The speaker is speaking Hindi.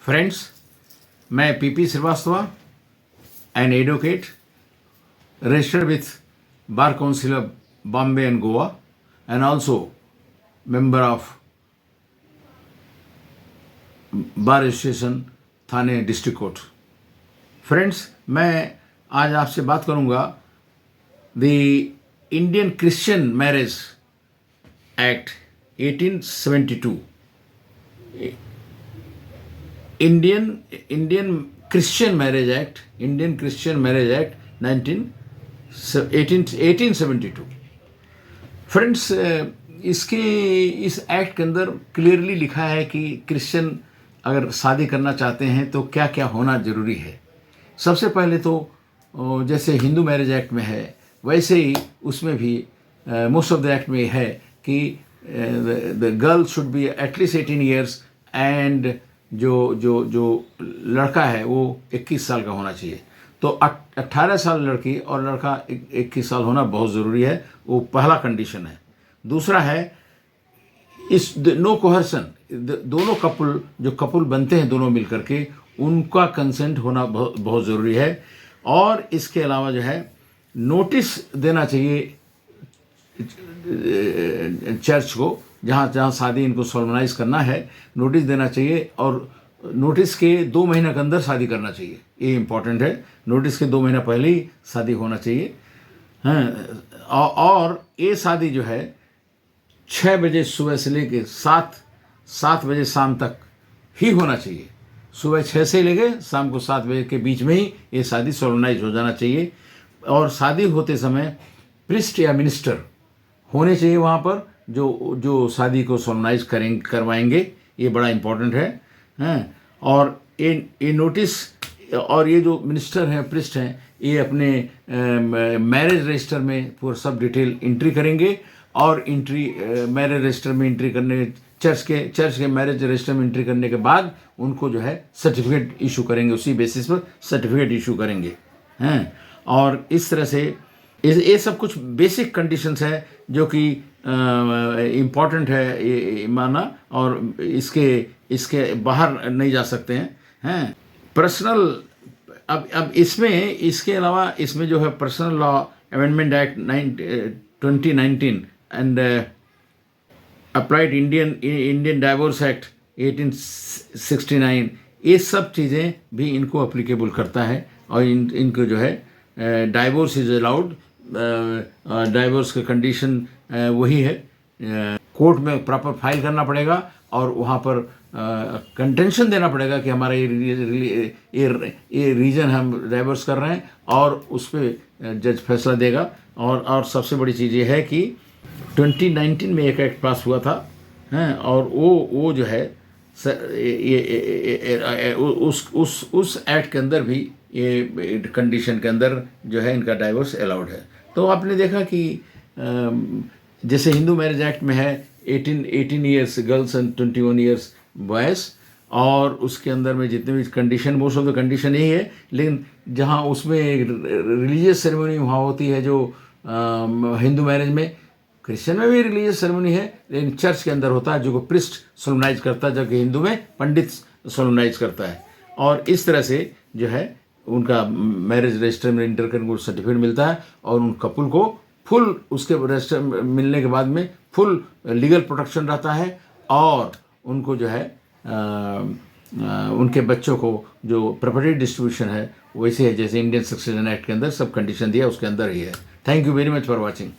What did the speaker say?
फ्रेंड्स, मैं PP Srivastava, an advocate registered with Bar Council of Bombay and Goa, and also member of Bar Association Thane district court. Friends, मैं आज आपसे बात करूंगा the Indian Christian marriage act 1872। Indian Christian marriage act 1872। Friends, इस एक्ट के अंदर क्लियरली लिखा है कि क्रिश्चियन अगर शादी करना चाहते हैं तो क्या क्या होना ज़रूरी है। सबसे पहले तो जैसे हिंदू मैरिज एक्ट में है वैसे ही उसमें भी मोस्ट ऑफ द एक्ट में है कि the girl should be at least 18 years and जो लड़का है वो 21 साल का होना चाहिए। तो 18 साल लड़की और लड़का 21 साल होना बहुत ज़रूरी है, वो पहला कंडीशन है। दूसरा है इस नो कोहर्सन, दोनों कपल बनते हैं दोनों मिलकर के, उनका कंसेंट होना बहुत ज़रूरी है। और इसके अलावा जो है नोटिस देना चाहिए चर्च को, जहाँ शादी इनको सोलमनाइज करना है, नोटिस देना चाहिए। और नोटिस के 2 महीने के अंदर शादी करना चाहिए, ये इम्पोर्टेंट है। नोटिस के 2 महीना पहले ही शादी होना चाहिए। हाँ, और ये शादी जो है 6 बजे सुबह से लेके 7 बजे शाम तक ही होना चाहिए। सुबह 6 से लेके शाम को 7 बजे के बीच में ही ये शादी सोलमनाइज हो जाना चाहिए। और शादी होते समय प्रिस्ट या मिनिस्टर होने चाहिए वहाँ पर जो शादी को सोलमनाइज करवाएंगे, ये बड़ा इम्पोर्टेंट है। हैं, और ये नोटिस और ये जो मिनिस्टर हैं, प्रिस्ट हैं, ये अपने मैरिज रजिस्टर में पूरा सब डिटेल एंट्री करेंगे। और मैरिज रजिस्टर में एंट्री करने, चर्च के मैरिज रजिस्टर में एंट्री करने के बाद उनको जो है सर्टिफिकेट इशू करेंगे, उसी बेसिस पर सर्टिफिकेट इशू करेंगे। हैं, और इस तरह से ये सब कुछ बेसिक कंडीशंस है जो कि इम्पॉर्टेंट है ये माना, और इसके बाहर नहीं जा सकते हैं। पर्सनल अब इसके अलावा इसमें जो है personal law amendment act 2019 and applied Indian divorce act 1869, ये सब चीज़ें भी इनको अप्लीकेबल करता है। और इनको जो है डाइवोर्स इज अलाउड, डाइवोर्स का कंडीशन वही है, कोर्ट में प्रॉपर फाइल करना पड़ेगा और वहाँ पर कंटेंशन देना पड़ेगा कि हमारा ये रीजन हम डाइवोर्स कर रहे हैं, और उस पर जज फैसला देगा। और सबसे बड़ी चीज़ ये है कि 2019 में एक एक्ट पास हुआ था, हैं, और वो जो है उस एक्ट के अंदर भी ये कंडीशन के अंदर जो है इनका डाइवोर्स अलाउड है। तो आपने देखा कि जैसे हिंदू मैरिज एक्ट में है 18 years girls and 21 years boys, और उसके अंदर में जितने भी condition, most of the condition यही है। लेकिन जहाँ उसमें रिलीजियस सेरेमनी वहाँ होती है जो हिंदू मैरिज में, क्रिश्चियन में भी रिलीजियस सेरेमनी है, लेकिन चर्च के अंदर होता है जो प्रिस्ट सोलमनाइज करता है, जबकि हिंदू में पंडित सोलमनाइज करता है। और इस तरह से जो है उनका मैरिज रजिस्टर में इंटर करके सर्टिफिकेट मिलता है, और उन कपल को फुल उसके रजिस्टर मिलने के बाद में फुल लीगल प्रोटेक्शन रहता है। और उनको जो है उनके बच्चों को जो प्रॉपर्टी डिस्ट्रीब्यूशन है वैसे है जैसे इंडियन सक्सेशन एक्ट के अंदर सब कंडीशन दिया उसके अंदर ही है। Thank you very much for watching.